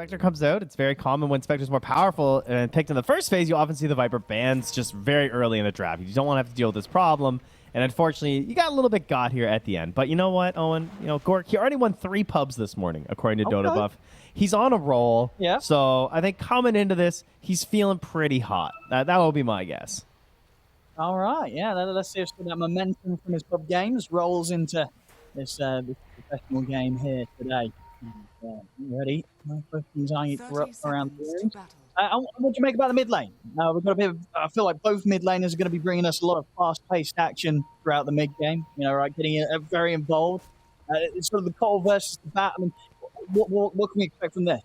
Spectre comes out. It's very common when Spectre's more powerful and picked in the first phase, you often see the Viper bans just very early in the draft. You don't want to have to deal with this problem. And unfortunately, you got a little bit got here at the end. But you know what, Owen? You know, Gork, he already won 3 pubs this morning, according to Dota Buff. He's on a roll. Yeah. So I think coming into this, he's feeling pretty hot. That will be my guess. All right, yeah. Let's see if that momentum from his pub games rolls into this professional game here today. Ready? Both teams eyeing it around the room. What do you make about the mid lane? We've got a bit of, I feel like both mid laners are going to be bringing us a lot of fast-paced action throughout the mid game. You know, right? Getting very involved. It's sort of the Cole versus the Bat. I mean, what can we expect from this?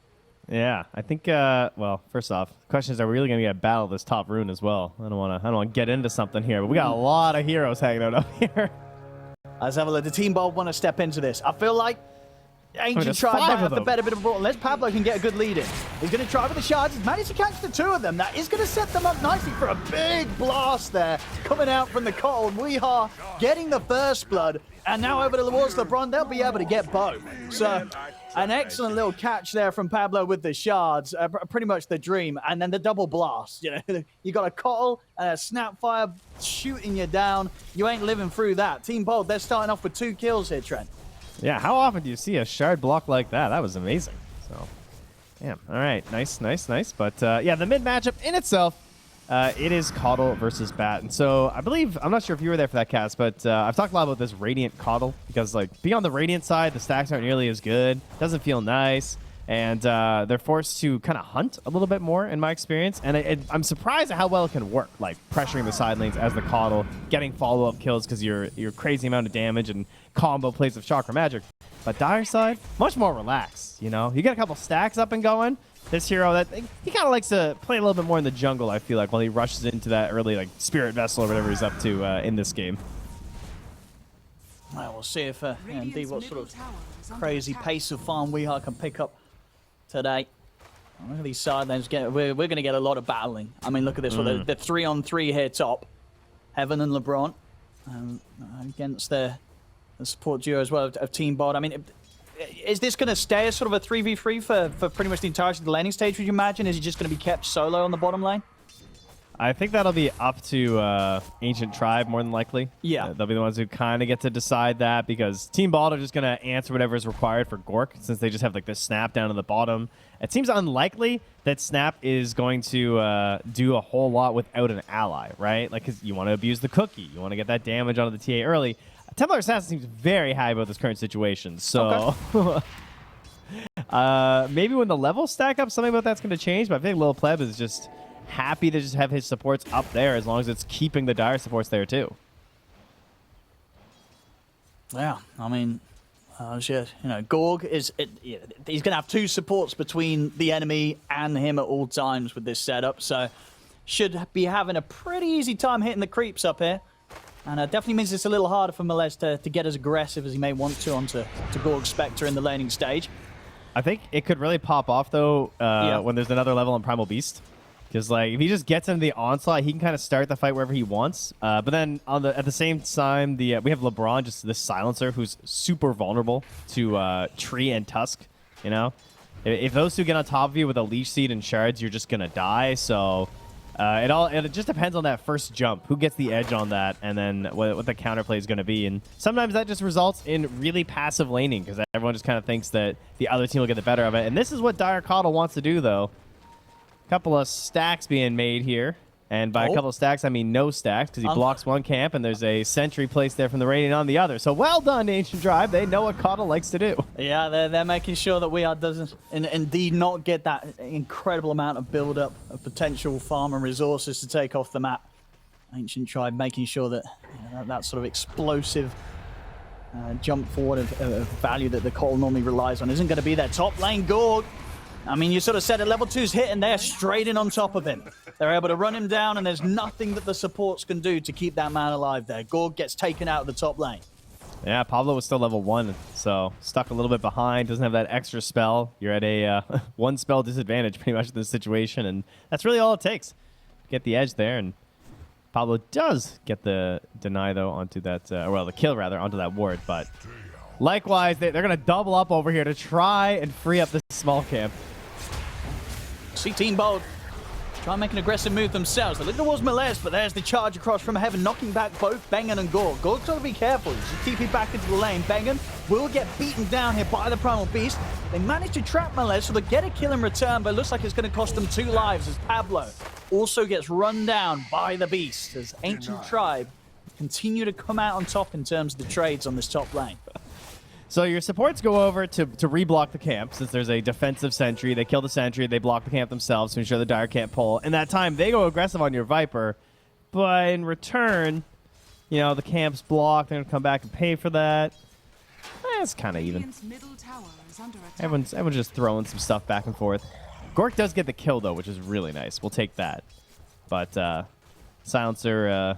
Yeah, I think. Well, first off, the question is: are we really going to get a battle of this top rune as well? I don't want to get into something here, but we got a lot of heroes hanging out up here. Let's have a look. The Team Bold want to step into this. I feel like Ancient Tribe might have the better bit of a ball. Unless Pablo can get a good lead in. He's going to try with the shards. He's managed to catch the 2 of them. That is going to set them up nicely for a big blast there. Coming out from the cold. Weehaw getting the first blood. And now over towards LeBron, they'll be able to get both. So an excellent little catch there from Pablo with the shards. Pretty much the dream. And then the double blast. You know, you got a Cottle and a Snapfire shooting you down. You ain't living through that. Team Bold, they're starting off with 2 kills here, Trent. Yeah, how often do you see a shard block like that? That was amazing. So, damn. All right, nice. But yeah, the mid matchup in itself, it is Coddle versus Bat. And so I believe, I'm not sure if you were there for that cast, but I've talked a lot about this Radiant Coddle because like being on the Radiant side, the stacks aren't nearly as good. Doesn't feel nice. And they're forced to kind of hunt a little bit more in my experience. And I'm surprised at how well it can work, like pressuring the side lanes as the Coddle, getting follow-up kills because you're crazy amount of damage and combo plays of Chakra Magic. But Dire side, much more relaxed, you know? You get a couple stacks up and going. This hero, he kind of likes to play a little bit more in the jungle, I feel like, while he rushes into that early like Spirit Vessel or whatever he's up to in this game. Well, we'll see if indeed what sort of crazy pace of farm Weehaw can pick up today. Look at these side lanes. We're going to get a lot of battling. I mean, look at this. Well, the 3-on-3 here top. Heaven and LeBron against the support duo as well of Team Bod. I mean, is this going to stay as sort of a 3v3 for pretty much the entirety of the laning stage, would you imagine? Is he just going to be kept solo on the bottom lane? I think that'll be up to Ancient Tribe more than likely. Yeah. They'll be the ones who kind of get to decide that because Team Bald are just going to answer whatever is required for Gork since they just have like this Snap down to the bottom. It seems unlikely that Snap is going to do a whole lot without an ally, right? Like, because you want to abuse the cookie. You want to get that damage onto the TA early. Templar Assassin seems very happy about this current situation. So maybe when the levels stack up, something about that's going to change. But I think Lil Pleb is just happy to just have his supports up there as long as it's keeping the Dire supports there too. Yeah, I mean, you know, Gorg he's going to have 2 supports between the enemy and him at all times with this setup. So should be having a pretty easy time hitting the creeps up here. And it definitely means it's a little harder for Melez to get as aggressive as he may want to onto Gorg Spectre in the laning stage. I think it could really pop off, though, when there's another level on Primal Beast. Because, like, if he just gets into the onslaught, he can kind of start the fight wherever he wants. But then at the same time, we have LeBron, just this silencer, who's super vulnerable to Tree and Tusk, you know? If those two get on top of you with a Leech Seed and Shards, you're just going to die, so... it just depends on that first jump, who gets the edge on that, and then what the counterplay is going to be. And sometimes that just results in really passive laning because everyone just kind of thinks that the other team will get the better of it. And this is what Dire Coddle wants to do, though. A couple of stacks being made here. And by a couple of stacks, I mean no stacks because he blocks one camp and there's a sentry placed there from the Radiant on the other. So well done, Ancient Tribe. They know what Coddle likes to do. Yeah, they're making sure that Weehaw doesn't indeed not get that incredible amount of build-up of potential farm and resources to take off the map. Ancient Tribe making sure that that sort of explosive jump forward of value that the Coddle normally relies on isn't going to be there. Top lane Gorg. I mean, you sort of said it, level 2's hit and they're straight in on top of him. They're able to run him down and there's nothing that the supports can do to keep that man alive there. Gorg gets taken out of the top lane. Yeah, Pablo was still level 1, so stuck a little bit behind, doesn't have that extra spell. You're at a 1 spell disadvantage pretty much in this situation, and that's really all it takes. Get the edge there, and Pablo does get the deny, though, onto that, well, the kill, rather, onto that ward, but likewise, they're going to double up over here to try and free up this small camp. see Team Bold try and make an aggressive move themselves. They look towards Melez, but there's the charge across from Heaven, knocking back both Bengen and Gorg. Gorg's got to be careful. He's TP back into the lane. Bengen will get beaten down here by the Primal Beast. They manage to trap Melez, so they get a kill in return, but it looks like it's going to cost them 2 lives as Pablo also gets run down by the Beast as Ancient Tribe continue to come out on top in terms of the trades on this top lane. So your supports go over to reblock the camp, since there's a defensive sentry. They kill the sentry, they block the camp themselves to ensure the Dire can't pull. In that time, they go aggressive on your Viper, but in return, you know, the camp's blocked. They're going to come back and pay for that. It's kind of even. Everyone's just throwing some stuff back and forth. Gork does get the kill, though, which is really nice. We'll take that. But Silencer...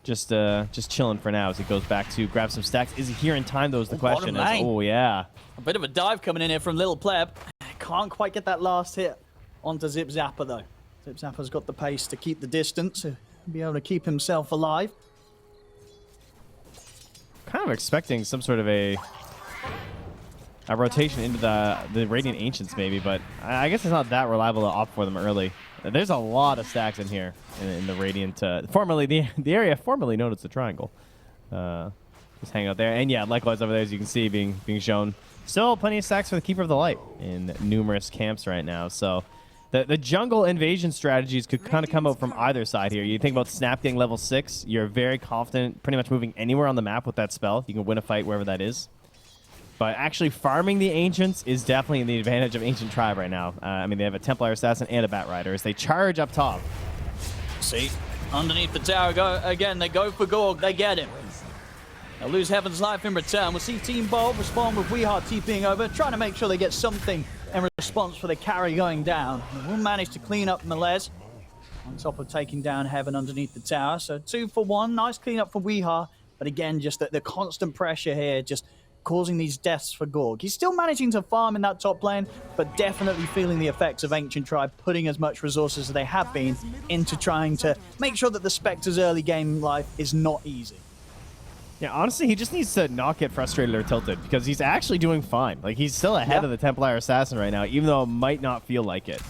just chilling for now as he goes back to grab some stacks. Is he here in time, though, is the question. Oh, yeah. A bit of a dive coming in here from Little Pleb. Can't quite get that last hit onto Zip Zapper, though. Zip Zapper's got the pace to keep the distance, to be able to keep himself alive. Kind of expecting some sort of a rotation into the Radiant Ancients, maybe, but I guess it's not that reliable to opt for them early. There's a lot of stacks in here in the Radiant, formerly the area formerly known as the Triangle. Just hang out there, and yeah, likewise over there, as you can see, being shown. Still plenty of stacks for the Keeper of the Light in numerous camps right now. So the jungle invasion strategies could kind of come out from either side here. You think about Snap getting level 6, you're very confident, pretty much moving anywhere on the map with that spell. You can win a fight wherever that is. But actually farming the Ancients is definitely the advantage of Ancient Tribe right now. I mean, they have a Templar Assassin and a Bat Rider as they charge up top. See, underneath the tower, they go for Gorg, they get him. They'll lose Heaven's life in return. We'll see Team Bold respond with Weehart TPing over, trying to make sure they get something in response for the carry going down. And we'll manage to clean up Melez on top of taking down Heaven underneath the tower. So 2 for 1, nice cleanup for Weehart. But again, just the constant pressure here, just causing these deaths for Gorg. He's still managing to farm in that top lane, but definitely feeling the effects of Ancient Tribe putting as much resources as they have been into trying to make sure that the Spectre's early game life is not easy. Yeah, honestly, he just needs to not get frustrated or tilted, because he's actually doing fine. Like, he's still ahead of the Templar Assassin right now, even though it might not feel like it.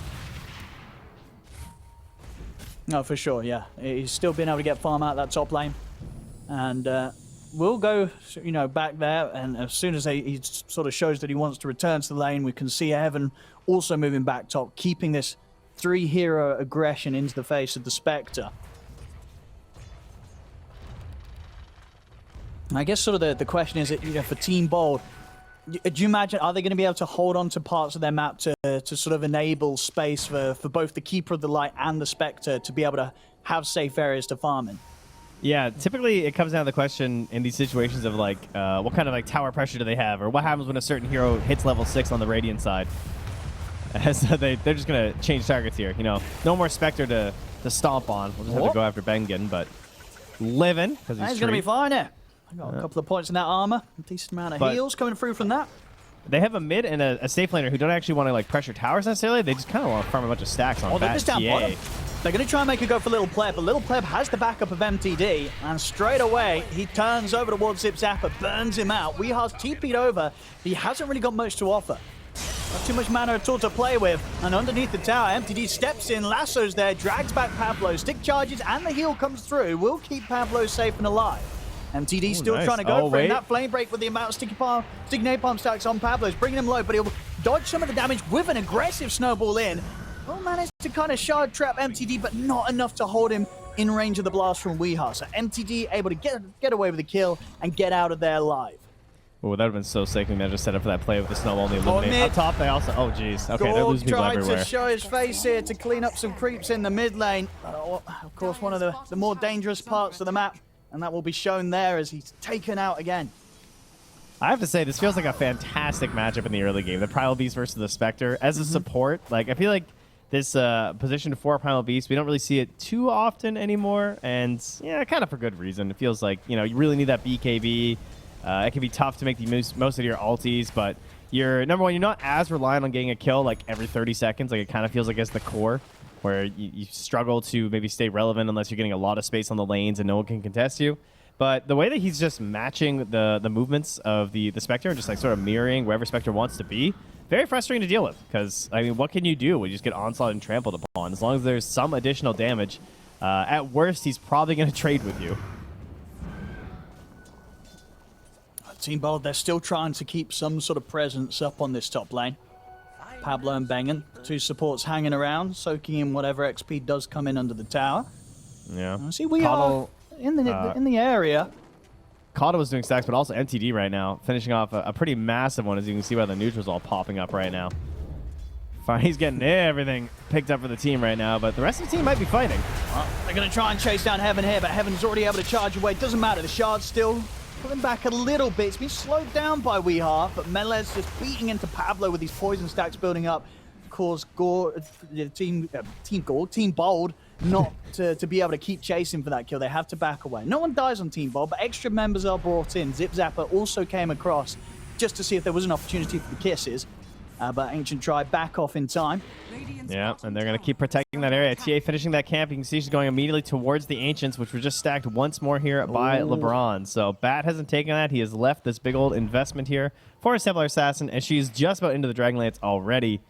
No, for sure, yeah. He's still been able to get farm out that top lane. And we'll go, you know, back there, and as soon as he sort of shows that he wants to return to the lane, we can see Heaven also moving back top, keeping this 3-hero aggression into the face of the Spectre. I guess sort of the question is, you know, for Team Bold, do you imagine, are they going to be able to hold on to parts of their map to sort of enable space for both the Keeper of the Light and the Spectre to be able to have safe areas to farm in? Yeah, typically it comes down to the question in these situations of like, what kind of like tower pressure do they have, or what happens when a certain hero hits level 6 on the Radiant side. So they're just going to change targets here. You know, no more Spectre to stomp on. We'll just have to go after Bengen, but living, because he's going to be fine here. I got a couple of points in that armor, a decent amount of heals coming through from that. They have a mid and a safe laner who don't actually want to like pressure towers necessarily. They just kind of want to farm a bunch of stacks on that TA. They're going to try and make a go for Little Pleb, but Little Pleb has the backup of MTD, and straight away he turns over towards Zip Zapper, burns him out. Weehar's TP'd over, he hasn't really got much to offer. Not too much mana at all to play with, and underneath the tower, MTD steps in, lassos there, drags back Pablo, stick charges, and the heal comes through. Will keep Pablo safe and alive. MTD still trying to go for him. That flame break with the amount of sticky napalm stacks on Pablo's bringing him low, but he'll dodge some of the damage with an aggressive snowball in. Will manage to kind of shard trap MTD, but not enough to hold him in range of the blast from Weehar. So MTD able to get away with the kill and get out of there alive. Oh, that would have been so sick. We managed to set up for that play with the snowball and the illuminate. Up top, they also... Oh, jeez. Okay, they're losing people everywhere. Tried to show his face here to clean up some creeps in the mid lane. Of course, one of the more dangerous parts of the map. And that will be shown there as he's taken out again. I have to say, this feels like a fantastic matchup in the early game. The Primal Beast versus the Spectre. As a support, like I feel like this position for Primal Beast, we don't really see it too often anymore. And yeah, kind of for good reason. It feels like, you know, you really need that BKB. It can be tough to make the most of your ultis, but you're, number one, you're not as reliant on getting a kill like every 30 seconds. Like it kind of feels like it's the core, where you struggle to maybe stay relevant unless you're getting a lot of space on the lanes and no one can contest you. But the way that he's just matching the movements of the Spectre, just like sort of mirroring wherever Spectre wants to be, very frustrating to deal with. Because, I mean, what can you do when you just get onslaught and trampled upon? As long as there's some additional damage, at worst, he's probably going to trade with you. Team Bold, they're still trying to keep some sort of presence up on this top lane. Pablo and Bengen, 2 supports hanging around, soaking in whatever XP does come in under the tower. Yeah. See, we are in the area. Kata was doing stacks, but also MTD right now, finishing off a pretty massive one, as you can see by the neutrals all popping up right now. Fine, he's getting everything picked up for the team right now, but the rest of the team might be fighting. Well, they're going to try and chase down Heaven here, but Heaven's already able to charge away. Doesn't matter, the shard's still pulling back a little bit. It's been slowed down by WEU, but Melez just beating into Pablo with these poison stacks building up. Caused Team Bold not to be able to keep chasing for that kill. They have to back away. No one dies on Team Bold, but extra members are brought in. Zip Zapper also came across just to see if there was an opportunity for the kisses. But Ancient Tribe back off in time. Yeah, and they're going to keep protecting that area. TA finishing that camp. You can see she's going immediately towards the Ancients, which were just stacked once more here by LeBron. So Bat hasn't taken that. He has left this big old investment here for a Templar Assassin, and she's just about into the Dragonlance already.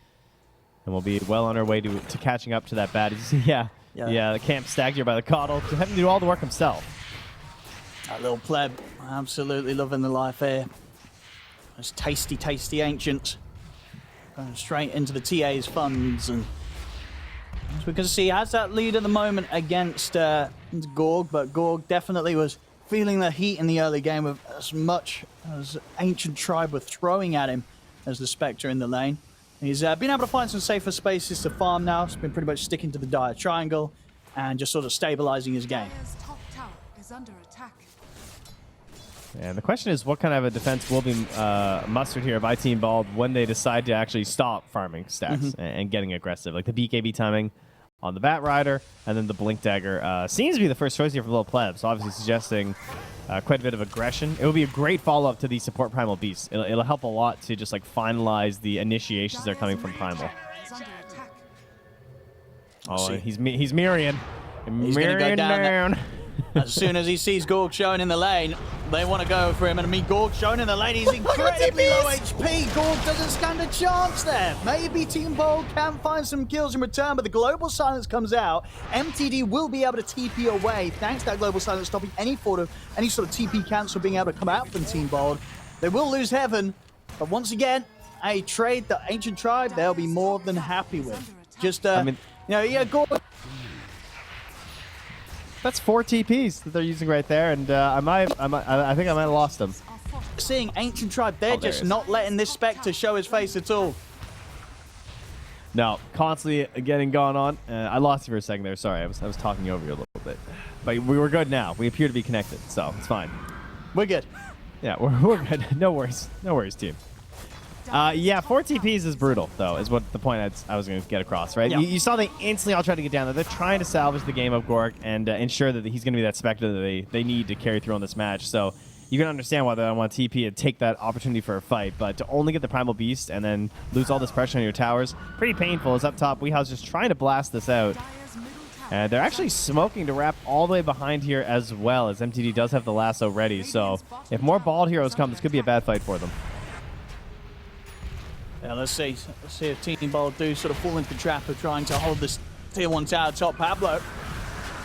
And we'll be well on our way to catching up to that Bat. Yeah, the camp stacked here by the Coddle, having to do all the work himself. That little pleb, absolutely loving the life here. Those tasty, tasty Ancients. Going straight into the TA's funds, and as we can see, has that lead at the moment against Gorg, but Gorg definitely was feeling the heat in the early game of as much as Ancient Tribe were throwing at him as the Spectre in the lane. He's been able to find some safer spaces to farm now. He's been pretty much sticking to the dire triangle and just sort of stabilizing his game. Top tower is under attack. And the question is, what kind of a defense will be mustered here by Team Bald when they decide to actually stop farming stacks and getting aggressive? Like the BKB timing on the Bat Rider, and then the Blink Dagger seems to be the first choice here for Little Pleb, so obviously suggesting quite a bit of aggression. It will be a great follow-up to the support Primal Beast. It'll help a lot to just like finalize the initiations that are coming from Primal. Oh, he's mirroring. He's going to go down. As soon as he sees Gorg showing in the lane, they want to go for him. And I mean, Gorg showing in the lane, he's incredibly low HP. Gorg doesn't stand a chance there. Maybe Team Bold can find some kills in return, but the Global Silence comes out. MTD will be able to TP away, thanks to that Global Silence stopping any sort of TP cancel being able to come out from Team Bold. They will lose Heaven, but once again, a trade that Ancient Tribe, they'll be more than happy with. Just, Gorg... That's 4 TPs that they're using right there, and I think I might have lost them. Seeing Ancient Tribe, they're just not letting this Spectre show his face at all. No, constantly getting gone on. I lost you for a second there. Sorry, I was talking over you a little bit. But we were good now. We appear to be connected, so it's fine. We're good. Yeah, we're good. No worries. No worries, team. Yeah, 4 TPs is brutal, though, is what the point I was going to get across, right? Yeah. You saw they instantly all tried to get down there. They're trying to salvage the game of Gorg and ensure that he's going to be that Spectre that they need to carry through on this match. So you can understand why they don't want TP and take that opportunity for a fight, but to only get the Primal Beast and then lose all this pressure on your towers, pretty painful. It's up top. WEU's just trying to blast this out. And they're actually smoking to wrap all the way behind here as well, as MTD does have the lasso ready. So if more Bald heroes come, this could be a bad fight for them. Yeah, let's see if Team Bold do sort of fall into the trap of trying to hold this tier 1 tower top. Pablo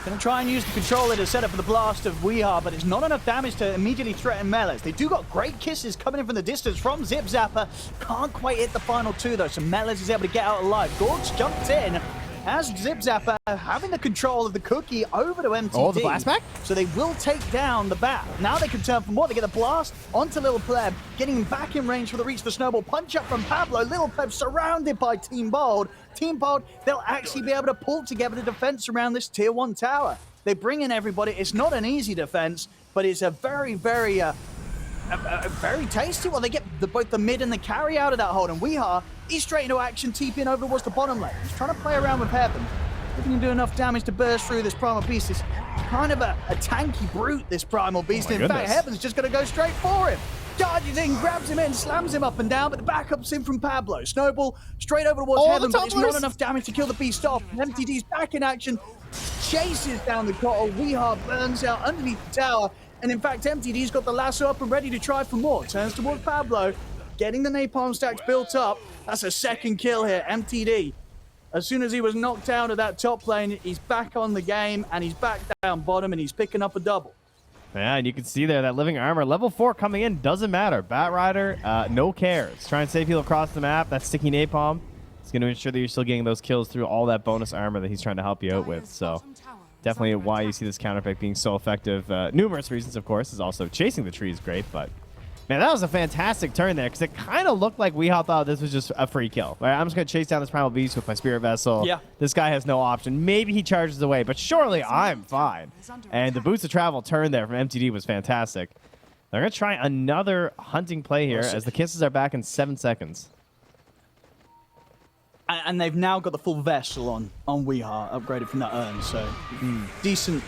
going to try and use the controller to set up for the blast of WEU, but it's not enough damage to immediately threaten Melez. They do got great kisses coming in from the distance from Zip Zapper. Can't quite hit the final 2 though, so Melez is able to get out alive. Gorg's jumped in as Zip Zapper having the control of the cookie over to MTD. Oh, the blast back? So they will take down the Bat. Now they can turn for more. They get the blast onto Little Pleb, getting him back in range for the reach of the snowball. Punch up from Pablo. Little Pleb surrounded by Team Bold. Team Bold, they'll actually be able to pull together the defense around this tier 1 tower. They bring in everybody. It's not an easy defense, but it's a very, very tasty one. They get both the mid and the carry out of that hold. And WEU, he's straight into action, TPing over towards the bottom lane. He's trying to play around with Heaven. If he can do enough damage to burst through this Primal Beast, it's kind of a tanky brute, this Primal Beast. In fact, Heaven's just going to go straight for him. Charges in, grabs him in, slams him up and down, but the backup's in from Pablo. Snowball straight over towards Heaven, but it's not enough damage to kill the Beast off. MTD's back in action, chases down the Cottle. WEU burns out underneath the tower. And in fact, MTD's got the lasso up and ready to try for more. Turns towards Pablo, getting the napalm stacks built up. That's a second kill here. MTD, as soon as he was knocked out of that top lane, he's back on the game, and he's back down bottom, and he's picking up a double. Yeah, and you can see there that living armor, level 4 coming in, doesn't matter. Bat Rider, no cares. Try and save people across the map. That sticky napalm is going to ensure that you're still getting those kills through all that bonus armor that he's trying to help you out with. So definitely why you see this counter pick being so effective. Numerous reasons, of course, is also chasing the tree is great, but man, that was a fantastic turn there because it kind of looked like Weehaw thought this was just a free kill. Right, I'm just going to chase down this Primal Beast with my Spirit Vessel. Yeah. This guy has no option. Maybe he charges away, but surely I'm fine. And the Boots of Travel turn there from MTD was fantastic. They're going to try another hunting play here as the kisses are back in 7 seconds. And they've now got the full vessel on Weehaw, upgraded from that urn, so decent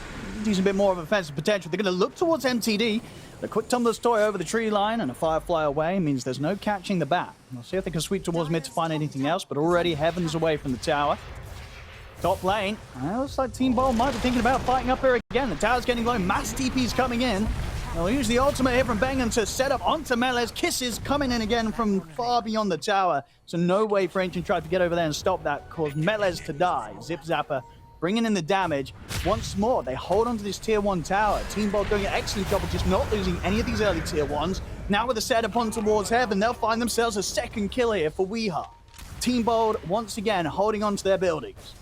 bit more of offensive potential. They're going to look towards MTD. The quick tumbler's toy over the tree line and a Firefly away means there's no catching the bat. We'll see if they can sweep towards mid to find anything else, but already Heaven's away from the tower. Top lane, looks like Team Bold might be thinking about fighting up here again. The tower's getting low, mass TP's coming in. They'll use the ultimate here from Bengen to set up onto Melez. Kisses coming in again from far beyond the tower. So no way for Ancient Tribe to get over there and stop that, cause Melez to die. Zip Zapper bringing in the damage. Once more, they hold onto this tier 1 tower. Team Bold doing an excellent job of just not losing any of these early tier 1s. Now with the setup on towards Heaven, they'll find themselves a second kill here for Weehaw. Team Bold, once again, holding on to their buildings.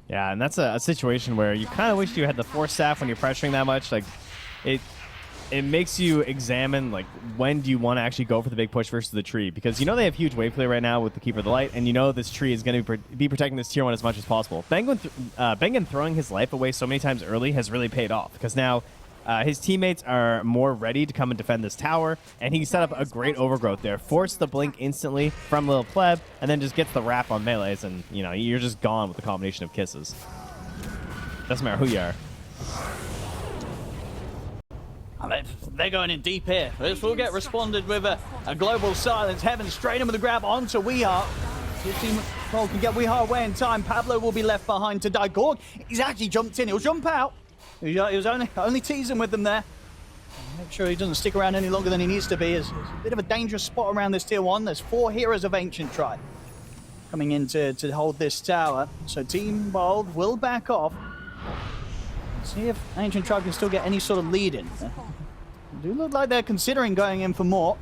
Yeah, and that's a situation where you kind of wish you had the Force Staff when you're pressuring that much. Like, it makes you examine, like, when do you want to actually go for the big push versus the tree? Because you know they have huge wave play right now with the Keeper of the Light, and you know this tree is going to be protecting this tier 1 as much as possible. Bengen throwing his life away so many times early has really paid off, because now his teammates are more ready to come and defend this tower, and he set up a great overgrowth there. Force the blink instantly from Lil Pleb, and then just gets the wrap on melees, and, you know, you're just gone with the combination of kisses. Doesn't matter who you are. They're going in deep here. This will get responded with a global silence. Heaven straight in with a grab onto Weehaw. See if Team Bold can get Weehaw away in time. Pablo will be left behind to die. Gorg, he's actually jumped in. He'll jump out. He was only teasing with them there. Make sure he doesn't stick around any longer than he needs to be. It's a bit of a dangerous spot around this tier 1. There's 4 heroes of Ancient Tribe coming in to hold this tower. So Team Bold will back off. See if Ancient Tribe can still get any sort of lead in. Do look like they're considering going in for more.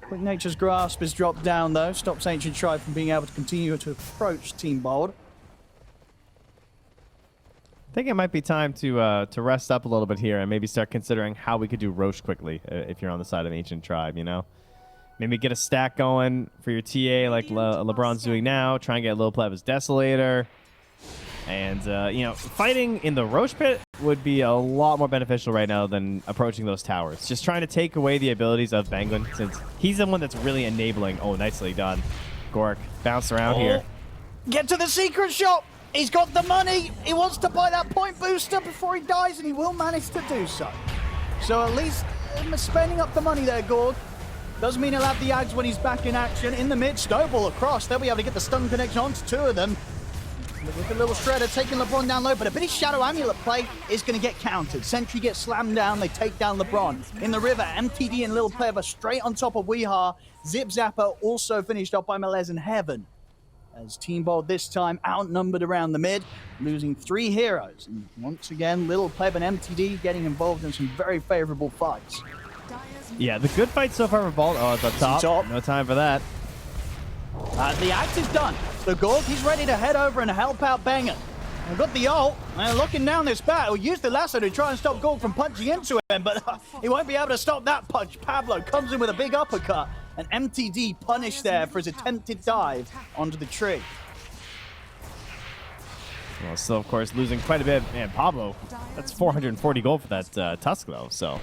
Quick Nature's Grasp is dropped down though. Stops Ancient Tribe from being able to continue to approach Team Bold. I think it might be time to rest up a little bit here and maybe start considering how we could do Roche quickly if you're on the side of Ancient Tribe, you know? Maybe get a stack going for your TA like LeBron's doing now. Try and get Lil Pleb as Desolator. And, you know, fighting in the Roche Pit would be a lot more beneficial right now than approaching those towers. Just trying to take away the abilities of Benguin, since he's the one that's really enabling. Oh, nicely done. Gork, bounce around here. Get to the secret shop! He's got the money! He wants to buy that point booster before he dies, and he will manage to do so. So at least spending up the money there, Gorg. Doesn't mean he'll have the Ags when he's back in action. In the mid, snowball across. They'll be able to get the stun connection onto 2 of them. With a little shredder taking LeBron down low, but a bit of Shadow Amulet play is going to get countered. Sentry gets slammed down, they take down LeBron. In the river, MTD and Lil Pleb are straight on top of Weehaw. Zip Zapper also finished off by Melez in Heaven. As Team Bold this time outnumbered around the mid, losing 3 heroes. And once again, Lil Pleb and MTD getting involved in some very favorable fights. Yeah, the good fight so far for Bold. Oh, it's up top. No time for that. The act is done. The Gorg, he's ready to head over and help out Bengen. We've got the ult, and looking down this battle, use the lasso to try and stop Gorg from punching into him, but he won't be able to stop that punch. Pablo comes in with a big uppercut, and MTD punished there for his attempted dive onto the tree. Well, still, of course, losing quite a bit. Man, Pablo, that's 440 gold for that Tusk, though, so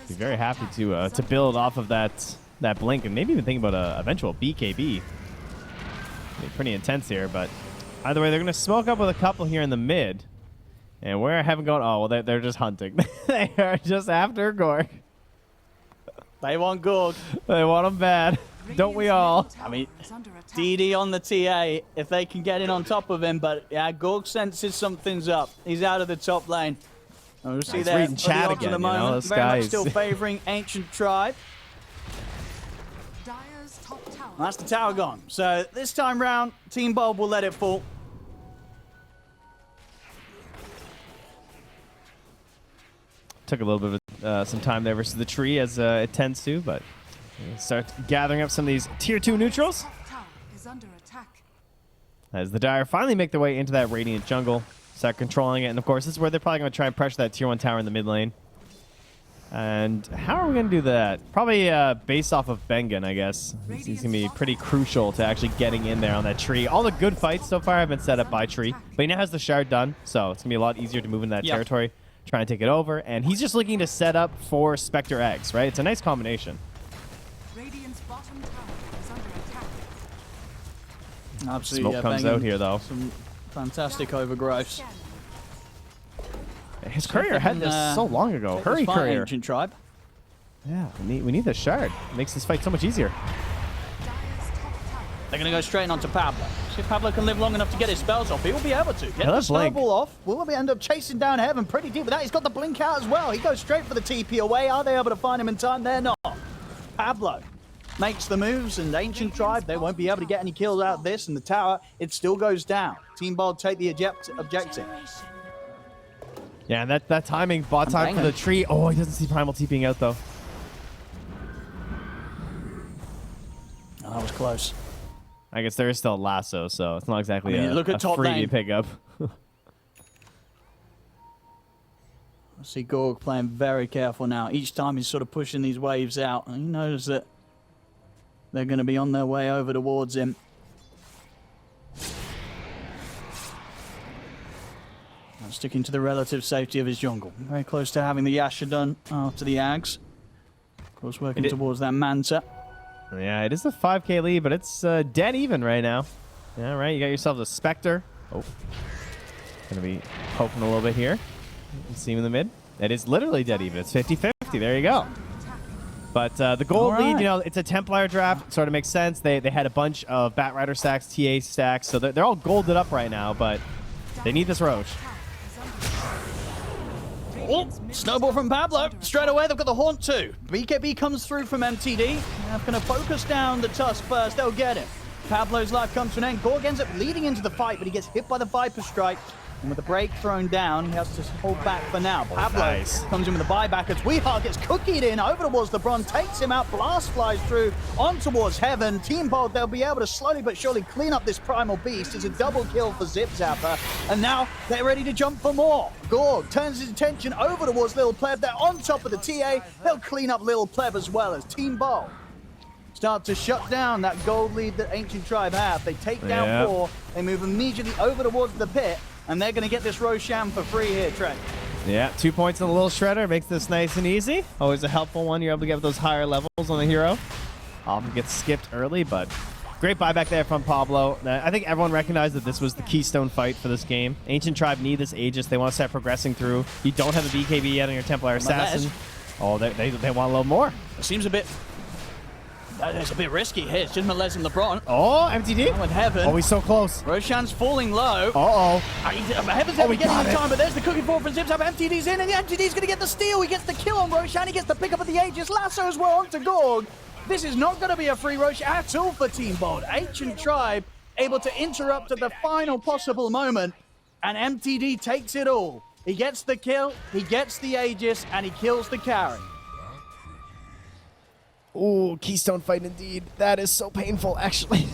be very happy to build off of that blink, and maybe even think about a eventual BKB. Pretty intense here, but either way, they're going to smoke up with a couple here in the mid. And where I haven't gone, oh, well, they're just hunting. They are just after Gork. They want Gorg. They want him bad. Don't we all? I mean, DD on the TA, if they can get in on top of him, but yeah, Gorg senses something's up. He's out of the top lane. We'll see He's there. reading chat the odds again, at the you know, moment, this very much guy's- still favoring Ancient Tribe. Dire's top tower. That's the tower gone. So this time round, Team Bold will let it fall. Took a little bit of some time there versus the tree, as it tends to, but start gathering up some of these tier 2 neutrals. Top tower is under attack. As the Dire finally make their way into that Radiant jungle, start controlling it, and of course this is where they're probably going to try and pressure that tier 1 tower in the mid lane. And how are we going to do that? Probably based off of Bengen, I guess. He's going to be pretty crucial to actually getting in there on that tree. All the good fights so far have been set up by tree, but he now has the shard done, so it's going to be a lot easier to move in that territory, try and take it over, and he's just looking to set up for Spectre eggs, right? It's a nice combination. Radiant's bottom tower is under attack. Absolutely. Smoke comes out here, though. Some fantastic overgrowths. His courier had this so long ago. Hurry, courier. Ancient Tribe. Yeah, we need the shard. It makes this fight so much easier. Dire's top tower. They're going to go straight onto Pablo. See if Pablo can live long enough to get his spells off. He will be able to. Get the that's Blink. snowball off. Will we end up chasing down Heaven pretty deep with that? He's got the blink out as well. He goes straight for the TP away. Are they able to find him in time? They're not. Pablo makes the moves, and Ancient Tribe, they won't be able to get any kills out of this, and the tower, it still goes down. Team Bold take the objective. Yeah, and that timing, bot time for the tree. Oh, he doesn't see Primal TPing out, though. Oh, that was close. I guess there is still a lasso, so it's not exactly look at a top freebie lane. pickup. I see Gorg playing very careful now. Each time he's sort of pushing these waves out, and he knows that they're going to be on their way over towards him. And sticking to the relative safety of his jungle. Very close to having the Yasha done after the Ags. Of course, working towards that Manta. Yeah, it is a 5k lead, but it's dead even right now. Yeah, right. You got yourself a Spectre. Oh, gonna be poking a little bit here. You see him in the mid. It is literally dead even. It's 50-50. There you go. But the gold lead, you know, it's a Templar draft. It sort of makes sense. They had a bunch of Batrider stacks, TA stacks, so they're all golded up right now, but they need this Roche. Oh, snowball from Pablo. Straight away, they've got the Haunt too. BKB comes through from MTD. They're going to focus down the Tusk first. They'll get him. Pablo's life comes to an end. Gorg ends up leading into the fight, but he gets hit by the Viper Strike. And with the break thrown down, he has to hold back for now. Pablo comes in with the buyback as Weehawk gets cookied in over towards LeBron, takes him out, blast flies through on towards Heaven. Team Bold, they'll be able to slowly but surely clean up this Primal Beast. It's a double kill for Zip Zapper, and now they're ready to jump for more. Gorg turns his attention over towards Lil Pleb. They're on top of the TA. They'll clean up Lil Pleb as well as Team Bold start to shut down that gold lead that Ancient Tribe have. They take down 4. They move immediately over towards the pit. And they're going to get this Roshan for free here, Trent. Yeah, 2 points on the little shredder. Makes this nice and easy. Always a helpful one. You're able to get those higher levels on the hero. Often gets skipped early, but great buyback there from Pablo. I think everyone recognized that this was the keystone fight for this game. Ancient Tribe need this Aegis. They want to start progressing through. You don't have a BKB yet on your Templar Assassin. Oh, they want a little more. It seems a bit... It's a bit risky here. It's just Melez and LeBron. Oh, MTD. With Heaven. Oh, he's so close. Roshan's falling low. Uh-oh. Heaven's never getting in time, but there's the cooking forward from Zip Zap. MTD's in, and the MTD's going to get the steal. He gets the kill on Roshan. He gets the pick up of the Aegis. Lasso as well onto Gorg. This is not going to be a free Rosh at all for Team Bold. Ancient Tribe able to interrupt at the final possible moment, and MTD takes it all. He gets the kill, he gets the Aegis, and he kills the carry. Ooh, keystone fight indeed. That is so painful, actually.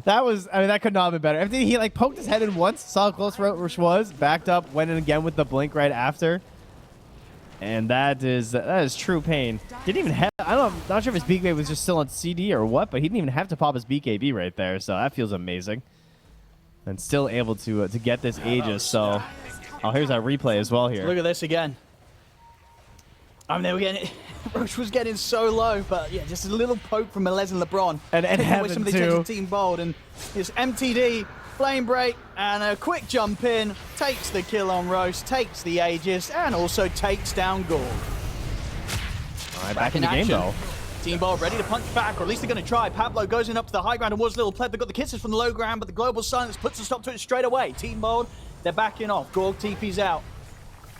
That could not have been better. After he like poked his head in once, saw how close Roche was, backed up, went in again with the blink right after. And that is true pain. Didn't even have, not sure if his BKB was just still on CD or what, but he didn't even have to pop his BKB right there, so that feels amazing. And still able to get this Aegis, so... Oh, here's our replay as well here. Look at this again. I mean, they were getting... Roche was getting so low, but yeah, just a little poke from Melez and LeBron. And Heaven too. Team Bold, and it's MTD, Flame Break, and a quick jump in, takes the kill on Roche, takes the Aegis, and also takes down Gorg. All right, back in the game though. Team Bold ready to punch back, or at least they're going to try. Pablo goes in up to the high ground towards Little Pleb. They've got the kisses from the low ground, but the global silence puts a stop to it straight away. Team Bold, they're backing off. Gorg TP's out.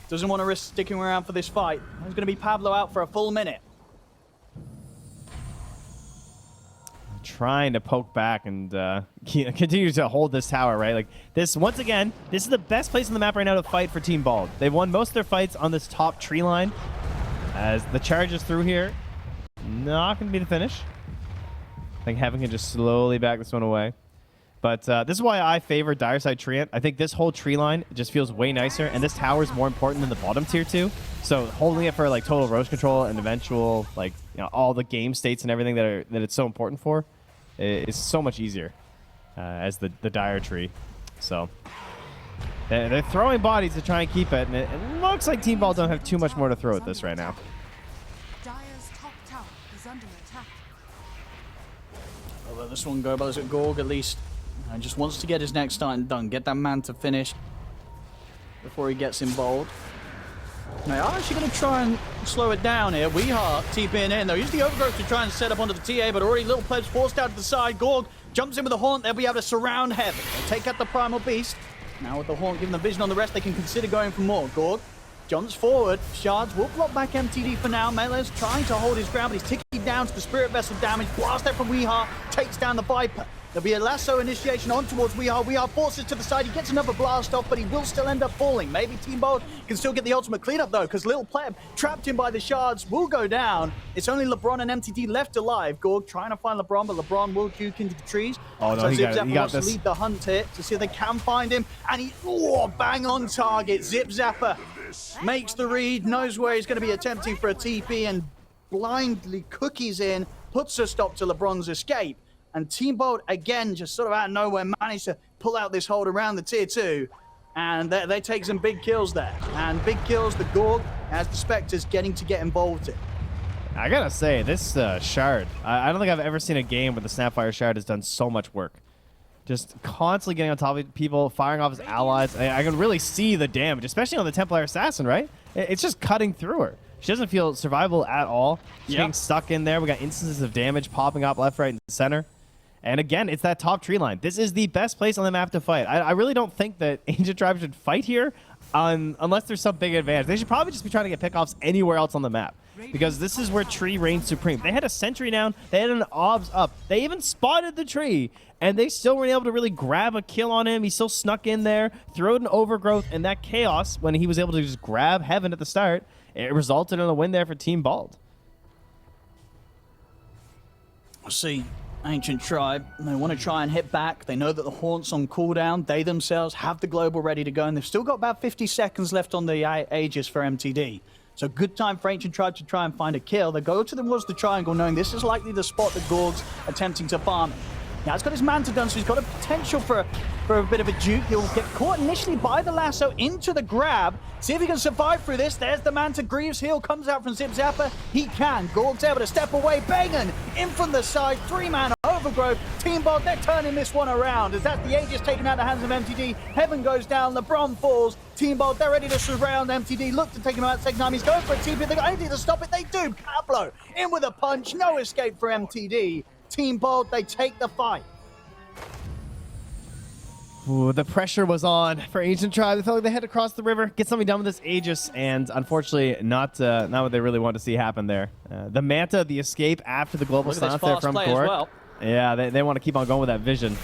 Doesn't want to risk sticking around for this fight. There's going to be Pablo out for a full minute. Trying to poke back and continue to hold this tower, right? Like this, once again, this is the best place on the map right now to fight for Team Bald. They've won most of their fights on this top tree line. As the charge is through here, not going to be the finish. I think Heaven can just slowly back this one away. But this is why I favor Dire Side Treant. I think this whole tree line just feels way nicer, and this tower is more important than the bottom tier too. So holding it for like total roach control and eventual, like, you know, all the game states and everything that it's so important for is so much easier as the dire tree. So they're throwing bodies to try and keep it, and it looks like Team Ball don't have too much more to throw at this right now. Dire's top tower is under attack. I'll let this one go, but Gorg at least just wants to get his next starting done. Get that man to finish before he gets involved. Now, I'm actually going to try and slow it down here. WEU TPing in, though. Use the overgrowth to try and set up onto the TA, but already Little Plebs forced out to the side. Gorg jumps in with the Haunt. They'll be able to surround Heaven. They take out the Primal Beast. Now with the Haunt giving them vision on the rest, they can consider going for more. Gorg jumps forward. Shards will block back MTD for now. Melee's trying to hold his ground, but he's ticking down to the Spirit Vessel damage. Blast there from WEU. Takes down the Viper. There'll be a lasso initiation on towards WEU. WEU forces to the side. He gets another blast off, but he will still end up falling. Maybe Team Bold can still get the ultimate cleanup, though, because Little Pleb, trapped in by the shards, will go down. It's only LeBron and MTD left alive. Gorg trying to find LeBron, but LeBron will juke into the trees. Oh, no, so he Zip Zapper got wants to this. lead the hunt here to see if they can find him. And he, bang on target. Zip Zapper makes the read, knows where he's going to be attempting for a TP, and blindly cookies in, puts a stop to LeBron's escape. And Team Bold, again, just sort of out of nowhere, managed to pull out this hold around the tier 2. And they take some big kills there. And big kills, the Gorg, as the Spectres getting involved in. I gotta say, this Shard, I don't think I've ever seen a game where the Snapfire Shard has done so much work. Just constantly getting on top of people, firing off his allies. I can really see the damage, especially on the Templar Assassin, right? It's just cutting through her. She doesn't feel survivable at all. She's getting stuck in there. We got instances of damage popping up left, right, and center. And again, it's that top tree line. This is the best place on the map to fight. I really don't think that Ancient Tribe should fight here unless there's some big advantage. They should probably just be trying to get pickoffs anywhere else on the map, because this is where tree reigns supreme. They had a sentry down. They had an obs up. They even spotted the tree, and they still weren't able to really grab a kill on him. He still snuck in there, threw an overgrowth, and that chaos, when he was able to just grab Heaven at the start, it resulted in a win there for Team Bald. We'll see. Ancient Tribe, they want to try and hit back. They know that the Haunt's on cooldown. They themselves have the global ready to go, and they've still got about 50 seconds left on the Aegis for MTD. So good time for Ancient Tribe to try and find a kill. They go towards the triangle, knowing this is likely the spot that Gorg's attempting to farm it. Now, it's got his Manta done, so he's got a potential for a bit of a juke. He'll get caught initially by the lasso into the grab. See if he can survive through this. There's the Manta. Greaves heal comes out from Zip Zapper. He can. Gorg's able to step away. Bangan in from the side. 3-man overgrowth. Team Bold, they're turning this one around. As that's the Aegis taken out of the hands of MTD. Heaven goes down. LeBron falls. Team Bold, they're ready to surround MTD. Look to take him out second time. He's going for a TP. They've got anything to stop it. They do. Pablo in with a punch. No escape for MTD. Team Bold, they take the fight. Ooh, the pressure was on for Ancient Tribe. They felt like they had to cross the river, get something done with this Aegis, and unfortunately, not what they really wanted to see happen there. The Manta, the escape after the global stance there from Gorg. Well. Yeah, they want to keep on going with that vision.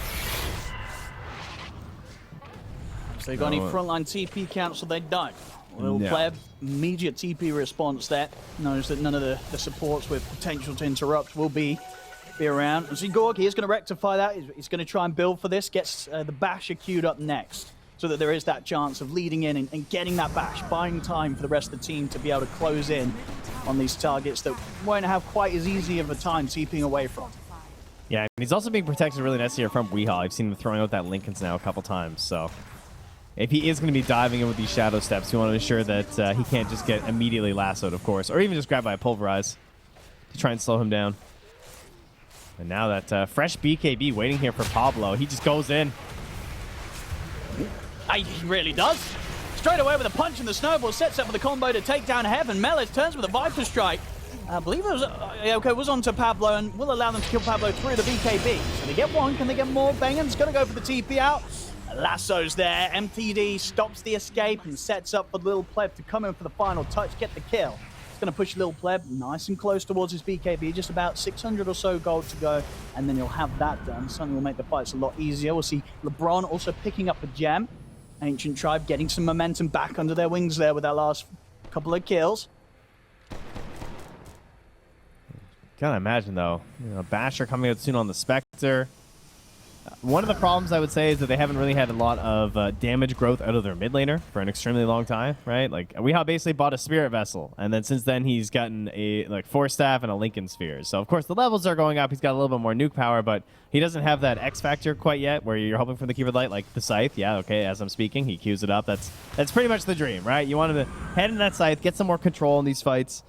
So they got any frontline TP cancel? They don't. Little Pleb, immediate TP response there. Knows that none of the supports with potential to interrupt will be around. And see, Gorg, he is going to rectify that. He's going to try and build for this. Gets the Basher queued up next, so that there is that chance of leading in and getting that Bash, buying time for the rest of the team to be able to close in on these targets that won't have quite as easy of a time TPing away from. Yeah, and he's also being protected really nicely here from WEU. I've seen him throwing out that Lincoln's now a couple times, so if he is going to be diving in with these shadow steps, we want to ensure that he can't just get immediately lassoed, of course, or even just grabbed by a pulverize to try and slow him down. And now that fresh BKB waiting here for Pablo. He just goes in. He really does. Straight away with a punch in the snowball. Sets up for the combo to take down Heaven. Melis turns with a Viper Strike. I believe it was, it was on to Pablo and will allow them to kill Pablo through the BKB. So they get one. Can they get more? Bangan's going to go for the TP out. Lasso's there. MTD stops the escape and sets up for Lil Pleb to come in for the final touch, get the kill. It's going to push Lil Pleb nice and close towards his BKB, just about 600 or so gold to go, and then he'll have that done. Something will make the fights a lot easier. We'll see LeBron also picking up a gem. Ancient Tribe getting some momentum back under their wings there with that last couple of kills. Gotta imagine, though, Basher coming out soon on the Spectre. One of the problems I would say is that they haven't really had a lot of damage growth out of their mid laner for an extremely long time, right? Like, WEU basically bought a Spirit Vessel, and then since then he's gotten a Force Staff and a Lincoln Sphere. So, of course, the levels are going up. He's got a little bit more nuke power, but he doesn't have that X Factor quite yet where you're hoping for the Keyword Light, like the Scythe. Yeah, okay, as I'm speaking, he queues it up. That's pretty much the dream, right? You want him to head in that Scythe, get some more control in these fights.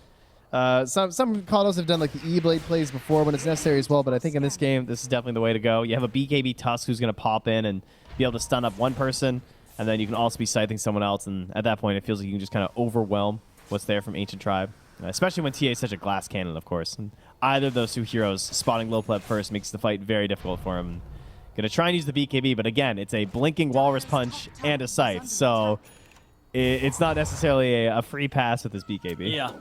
Some Kados have done like the E-Blade plays before when it's necessary as well, but I think in this game, this is definitely the way to go. You have a BKB Tusk who's going to pop in and be able to stun up one person, and then you can also be scything someone else, and at that point, it feels like you can just kind of overwhelm what's there from Ancient Tribe, especially when TA is such a glass cannon, of course. And either of those two heroes spotting Lil Pleb first makes the fight very difficult for him. Going to try and use the BKB, but again, it's a blinking Walrus Punch and a Scythe, so it's not necessarily a free pass with this BKB. Yeah.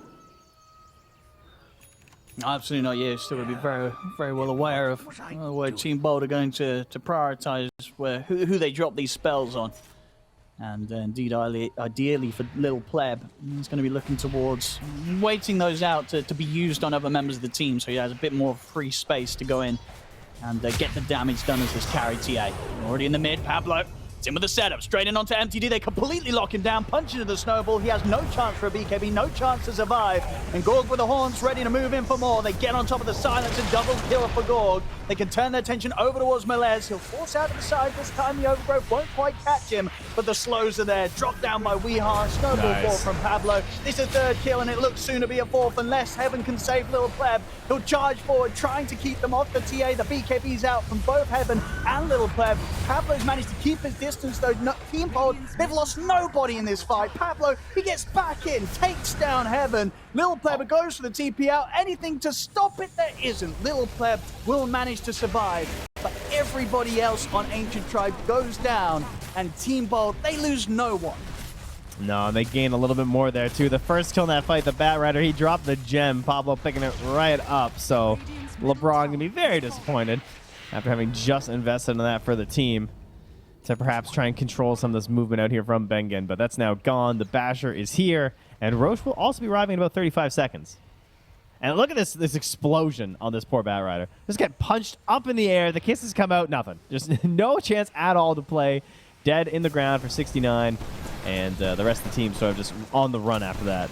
Absolutely not. Yeah, still would be very, very well aware of where Team Bold are going to prioritize who they drop these spells on. And indeed, ideally for Lil Pleb, he's going to be looking towards waiting those out to be used on other members of the team, so he has a bit more free space to go in and get the damage done as this carry TA. Already in the mid, Pablo. It's in with the setup, straight in onto MTD. They completely lock him down, punch into the snowball. He has no chance for a BKB, no chance to survive. And Gorg with the horns, ready to move in for more. They get on top of the silence and double kill for Gorg. They can turn their attention over towards Melez. He'll force out to the side. This time the overgrowth won't quite catch him, but the slows are there. Drop down by Weeha. Snowball fall from Pablo. This is third kill, and it looks soon to be a fourth unless Heaven can save Lil Pleb. He'll charge forward, trying to keep them off the TA. The BKB's out from both Heaven and Lil Pleb. Pablo's managed to keep his distance, though. Team Bold, they've lost nobody in this fight. Pablo, he gets back in, takes down Heaven. Lil Pleb goes for the TP out. Anything to stop it? There isn't. Lil Pleb will manage to survive, but everybody else on Ancient Tribe goes down, and Team Bold, they lose no one. No, and they gain a little bit more there, too. The first kill in that fight, the Bat Rider, he dropped the gem. Pablo picking it right up, so LeBron going to be very disappointed after having just invested in that for the team to perhaps try and control some of this movement out here from Bengen, but that's now gone. The Basher is here, and Roche will also be arriving in about 35 seconds. And look at this explosion on this poor Bat Rider. Just get punched up in the air. The kisses come out, nothing. Just no chance at all to play. Dead in the ground for 69, and the rest of the team sort of just on the run after that.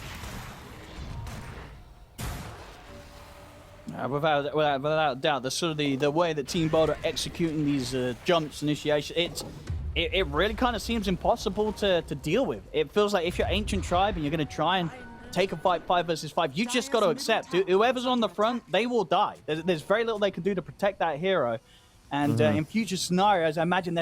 Without doubt, the sort of the way that Team Bold are executing these jumps, initiation, it really kind of seems impossible to deal with. It feels like if you're Ancient Tribe and you're going to try and take a fight 5 versus 5, you just got to accept whoever's on the front, they will die. There's very little they can do to protect that hero. And in future scenarios, I imagine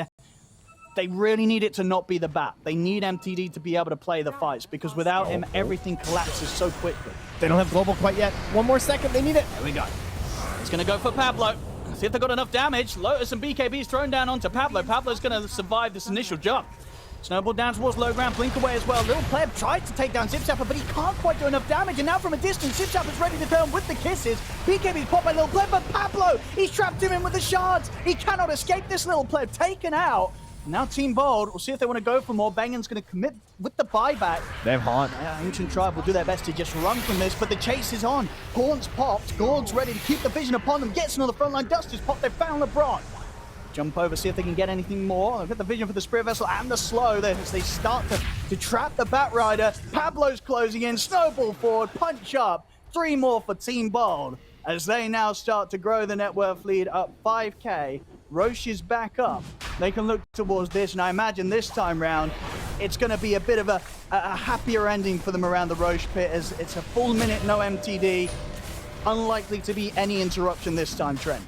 they really need it to not be the Bat. They need MTD to be able to play the fights, because without him, everything collapses so quickly. They don't have global quite yet. One more second, they need it. There we go. It's going to go for Pablo. See if they got enough damage. Lotus and BKB's thrown down onto Pablo. Pablo's going to survive this initial jump. Snowball down towards low ground, blink away as well. Lil Pleb tried to take down Zipzapper, but he can't quite do enough damage. And now from a distance, Zipzapper's ready to turn with the kisses. BKB's popped by Lil Pleb, but Pablo, he's trapped him in with the shards. He cannot escape this Lil Pleb, taken out. Now Team Bold, we'll see if they want to go for more. Bengen's going to commit with the buyback. They have Haunt. Ancient Tribe will do their best to just run from this, but the chase is on. Gaunt's popped. Gorg's ready to keep the vision upon them. Gets on the front line. Dust is popped. They found LeBron. Jump over, see if they can get anything more. They've got the vision for the Spirit Vessel and the slow as they start to trap the Bat Rider. Pablo's closing in. Snowball forward. Punch up. 3 more for Team Bold as they now start to grow the net worth lead up 5K. Roche is back up. They can look towards this, and I imagine this time round, it's going to be a bit of a happier ending for them around the Roche pit, as it's a full minute, no MTD. Unlikely to be any interruption this time, Trent.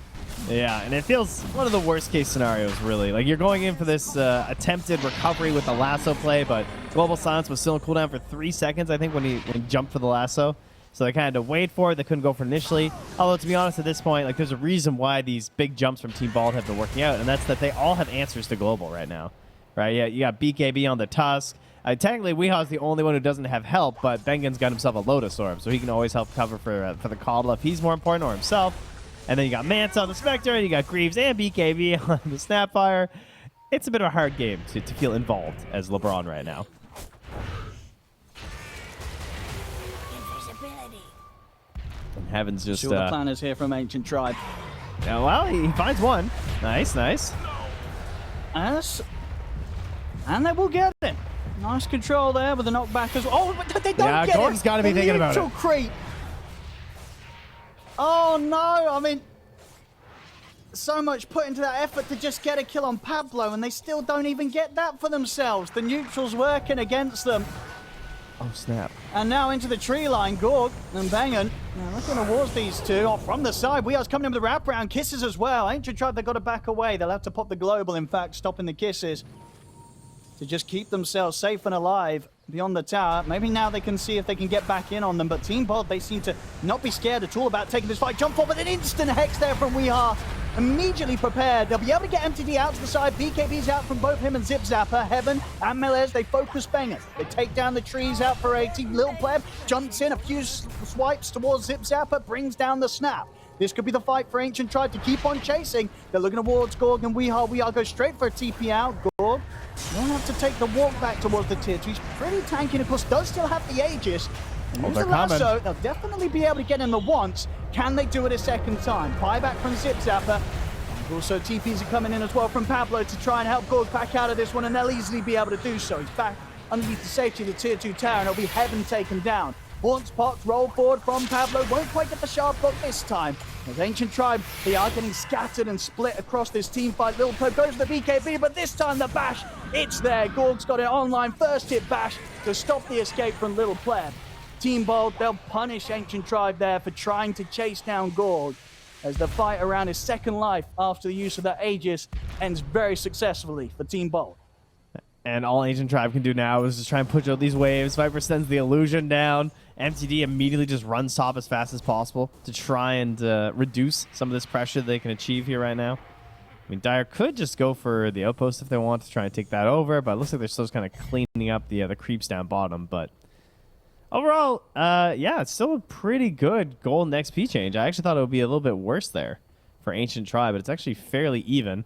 Yeah, and it feels one of the worst case scenarios, really. Like, you're going in for this attempted recovery with the lasso play, but Global Silence was still in cooldown for 3 seconds, I think, when he jumped for the lasso. So they kind of had to wait for it. They couldn't go for it initially. Although, to be honest, at this point, like, there's a reason why these big jumps from Team Bald have been working out, and that's that they all have answers to Global right now. right? Yeah, you got BKB on the Tusk. Technically, Weeha's the only one who doesn't have help, but Bengen's got himself a Lotus Orb, so he can always help cover for the Coddle if he's more important, or himself. And then you got Manta on the Spectre, and you got Greaves and BKB on the Snapfire. It's a bit of a hard game to feel involved as LeBron right now. And Heaven's just... Sure, the plan is here from Ancient Tribe. Yeah, well, he finds one. Nice, nice. And they will get it. Nice control there with the knockback as well. Oh, but they don't get it. Gorg's got to be thinking about it. Creep. Oh, no. I mean, so much put into that effort to just get a kill on Pablo, and they still don't even get that for themselves. The neutral's working against them. Oh, snap. And now into the tree line, Gorg and Bengen. Now looking towards these two. Oh, from the side, Weeha's coming in with the wraparound. Kisses as well. Ancient Tribe, they've got to back away. They'll have to pop the global, in fact, stopping the kisses to just keep themselves safe and alive beyond the tower. Maybe now they can see if they can get back in on them, but Team Bold, they seem to not be scared at all about taking this fight. Jump forward, but an instant hex there from Weeha. Immediately prepared. They'll be able to get MTD out to the side. BKB's out from both him and Zip Zapper. Heaven and Melez, they focus Bengen. They take down the trees out for 80. Lil Pleb jumps in, a few swipes towards Zip Zapper, brings down the snap. This could be the fight for Ancient Tribe to keep on chasing. They're looking towards Gorg and Weeha. Weeha goes straight for a TP out. Gorg will have to take the walk back towards the tier 2. He's pretty tanky and, of course, does still have the Aegis. And use the lasso. They'll definitely be able to get in the once. Can they do it a second time? Buyback from Zip Zapper. And also, TPs are coming in as well from Pablo to try and help Gorg back out of this one, and they'll easily be able to do so. He's back underneath the safety of the tier 2 tower, and it'll be Heaven taken down. Haunts pots, roll forward from Pablo. Won't quite get the sharp block this time. As Ancient Tribe, they are getting scattered and split across this team fight. Lil Pleb goes for the BKB, but this time the bash, it's there. Gorg's got it online. First hit bash to stop the escape from Lil Pleb. Team Bold, they'll punish Ancient Tribe there for trying to chase down Gorg, as the fight around his second life after the use of that Aegis ends very successfully for Team Bold. And all Ancient Tribe can do now is just try and push out these waves. Viper sends the illusion down. MTD immediately just runs top as fast as possible to try and reduce some of this pressure they can achieve here right now. I mean, Dire could just go for the outpost if they want to try and take that over, but it looks like they're still just kind of cleaning up the creeps down bottom. But overall, yeah, it's still a pretty good golden XP change. I actually thought it would be a little bit worse there for Ancient Tribe, but it's actually fairly even.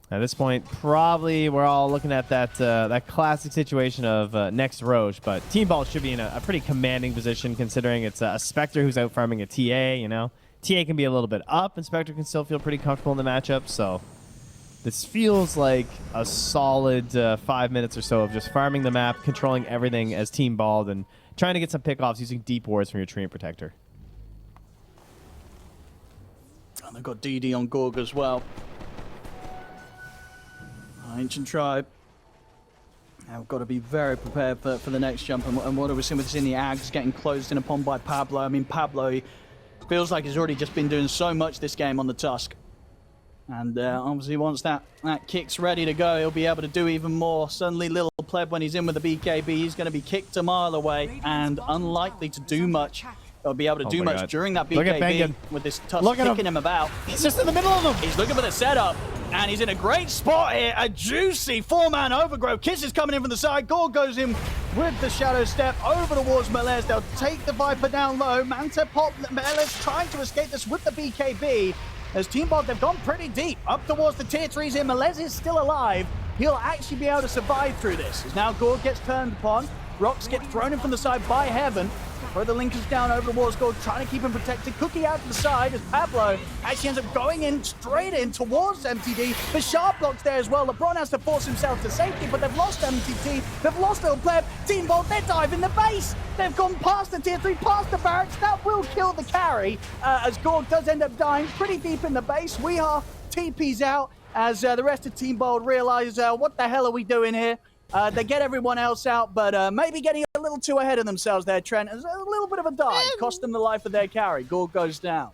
At this point, probably we're all looking at that classic situation of next Roche, but Team Ball should be in a pretty commanding position considering it's a Spectre who's out farming a TA, you know. TA can be a little bit up, and Spectre can still feel pretty comfortable in the matchup, so this feels like a solid 5 minutes or so of just farming the map, controlling everything as Team Bald, and trying to get some pickoffs using deep wards from your Treant Protector. And they've got DD on Gorg as well. Ancient Tribe. I've got to be very prepared for the next jump, and what we're seeing with this in the Ags getting closed in upon by Pablo. I mean, Pablo, he feels like he's already just been doing so much this game on the Tusk. And obviously once that kick's ready to go, he'll be able to do even more. Suddenly Lil Pleb, when he's in with the BKB, he's going to be kicked a mile away and unlikely to do much. He'll be able to do much during that BKB with this Tusk kicking him about. He's just in the middle of them. He's looking for the setup, and he's in a great spot here. A juicy 4-man overgrowth. Kiss is coming in from the side. Gorg goes in with the shadow step over towards Melez. They'll take the Viper down low. Manta pop. Melez trying to escape this with the BKB. As Team Bot, they've gone pretty deep up towards the tier 3s here. Melez is still alive. He'll actually be able to survive through this. As now Gorg gets turned upon. Rocks get thrown in from the side by Heaven. Throw the linkers down over towards Gorg, trying to keep him protected. Cookie out to the side as Pablo actually ends up going in straight in towards MTD. The sharp block's there as well. LeBron has to force himself to safety, but they've lost MTD. They've lost Lil Pleb. Team Bolt, they're diving the base. They've gone past the tier 3, past the barracks. That will kill the carry as Gorg does end up dying pretty deep in the base. We are TP's out as the rest of Team Bold realize what the hell are we doing here? They get everyone else out, but maybe getting a little too ahead of themselves there, Trent. It's a little bit of a dive. Cost them the life of their carry. Gorg goes down.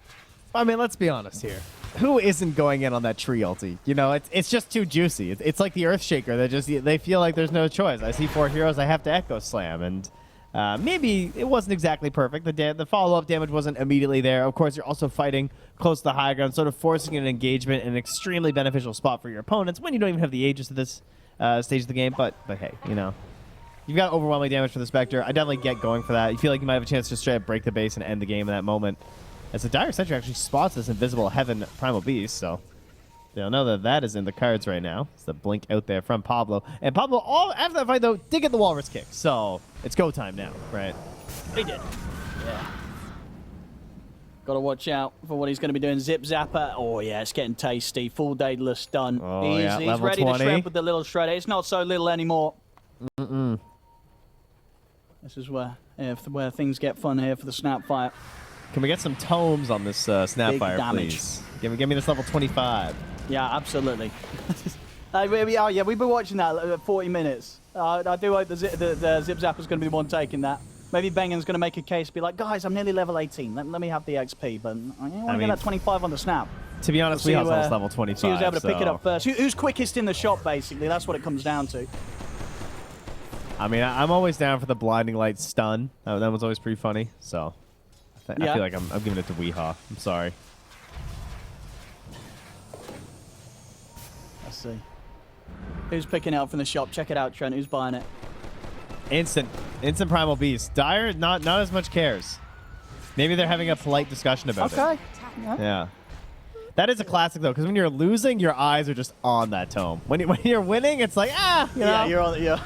I mean, let's be honest here. Who isn't going in on that tree ulti? You know, it's just too juicy. It's like the Earthshaker. They feel like there's no choice. I see 4 heroes, I have to Echo Slam. And Maybe it wasn't exactly perfect. The follow-up damage wasn't immediately there. Of course, you're also fighting close to the high ground, sort of forcing an engagement in an extremely beneficial spot for your opponents when you don't even have the Aegis at this stage of the game. But hey, you know, you've got overwhelming damage for the Spectre. I definitely get going for that. You feel like you might have a chance to straight up break the base and end the game in that moment. As the Dire Sentry actually spots this invisible Heaven Primal Beast, so they'll know that that is in the cards right now. It's the blink out there from Pablo. And Pablo, all after that fight, though, did get the walrus kick. So it's go time now, right? He did. Yeah. Got to watch out for what he's going to be doing. Zip Zapper. Oh, yeah, it's getting tasty. Full Daedalus stun. Oh, yeah, he's level ready 20. to shred with the little shredder. It's not so little anymore. This is where things get fun here for the Snapfire. Can we get some tomes on this Snapfire, damage. please? Give me this level 25. Yeah, absolutely. Yeah, we've been watching that 40 minutes. I do hope the Zip Zapper's going to be the one taking that. Maybe Bengen's going to make a case, be like, guys, I'm nearly level 18. Let me have the XP, but I want to get that 25 on the snap. To be honest, we have almost level 25. So he was able to pick it up first. Who's quickest in the shop, basically? That's what it comes down to. I mean, I'm always down for the blinding light stun. That was always pretty funny. So I feel like I'm giving it to Weehaw. I'm sorry. Let's see. Who's picking it up from the shop? Check it out, Trent. Who's buying it? Instant Primal Beast. Dire, not as much cares. Maybe they're having a polite discussion about it. Okay. Yeah. That is a classic though, because when you're losing, your eyes are just on that tome. When you're winning, it's like you know. Yeah, you're on it. Yeah.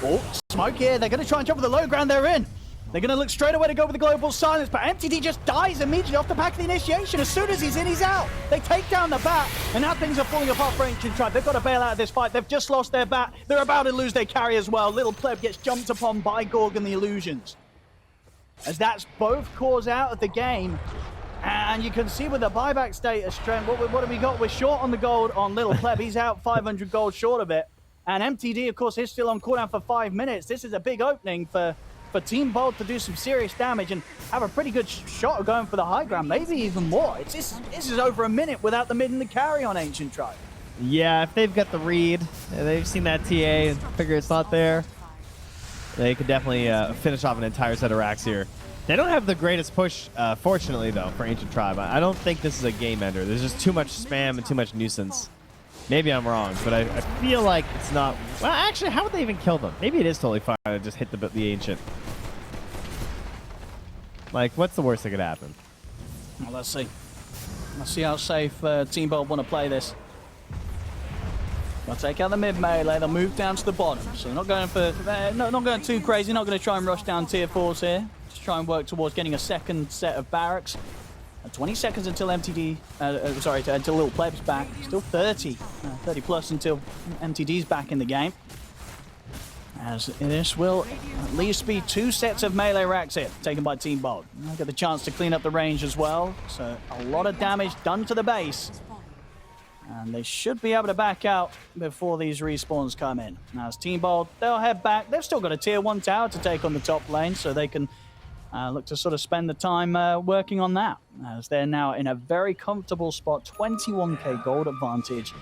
Oh, smoke here. They're going to try and jump with the low ground they're in. They're going to look straight away to go for the global silence, but MTD just dies immediately off the back of the initiation. As soon as he's in, he's out. They take down the bat, and now things are falling apart for Ancient Tribe. They've got to bail out of this fight. They've just lost their bat. They're about to lose their carry as well. Little Pleb gets jumped upon by Gorg and the Illusions. As that's both cores out of the game. And you can see with the buyback status, Trent, what have we got? We're short on the gold on Little Pleb. He's out 500 gold short of it. And MTD, of course, is still on cooldown for 5 minutes. This is a big opening for Team Bold to do some serious damage and have a pretty good shot of going for the high ground, maybe even more. This is over a minute without the mid and the carry on Ancient Tribe. Yeah, if they've got the read, they've seen that TA and figure it's not there, they could definitely finish off an entire set of racks here. They don't have the greatest push, fortunately, though, for Ancient Tribe. I don't think this is a game ender. There's just too much spam and too much nuisance. Maybe I'm wrong, but I feel like it's not... Well, actually, how would they even kill them? Maybe it is totally fine to just hit the Ancient. Like, what's the worst that could happen? Well, let's see. Let's see how safe Team Bold want to play this. They'll take out the mid melee. They'll move down to the bottom. So they're not going for... not going too crazy. Not going to try and rush down tier 4s here. Just try and work towards getting a second set of barracks. 20 seconds until MTD, until Little Pleb's back. Still 30 plus until MTD's back in the game. As this will at least be 2 sets of melee racks here, taken by Team Bold. They'll get the chance to clean up the range as well. So a lot of damage done to the base. And they should be able to back out before these respawns come in. Now as Team Bold, they'll head back. They've still got a tier 1 tower to take on the top lane, so they can look to sort of spend the time working on that, as they're now in a very comfortable spot, 21k gold advantage,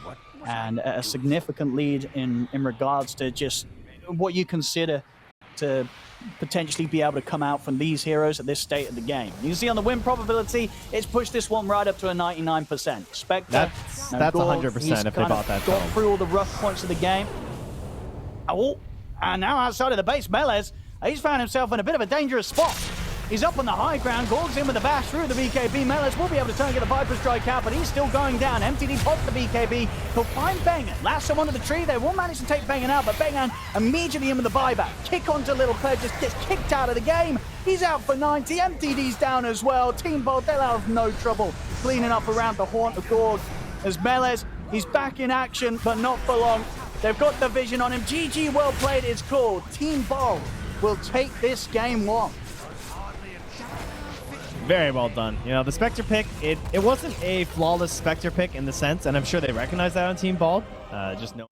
and a significant lead in regards to just what you consider to potentially be able to come out from these heroes at this state of the game. You can see on the win probability, it's pushed this one right up to a 99%. Spectre, that's 100% if they bought that. Got through all the rough points of the game. Oh, and now outside of the base, Melez, he's found himself in a bit of a dangerous spot. He's up on the high ground. Gorg's in with the bash through the BKB. Melez will be able to turn and get the Viper Strike out, but he's still going down. MTD pops the BKB. He'll find Bengen. Lasso him onto the tree. They will manage to take Bengen out, but Bengen immediately in with the buyback. Kick onto Little Pleb, just gets kicked out of the game. He's out for 90. MTD's down as well. Team Bold, they'll have no trouble cleaning up around the haunt of Gorg. As Melez, he's back in action, but not for long. They've got the vision on him. GG, well played, it's called. Team Bold will take this game 1. Very well done. You know, the Spectre pick, it wasn't a flawless Spectre pick in the sense, and I'm sure they recognize that on Team Bald. Just no.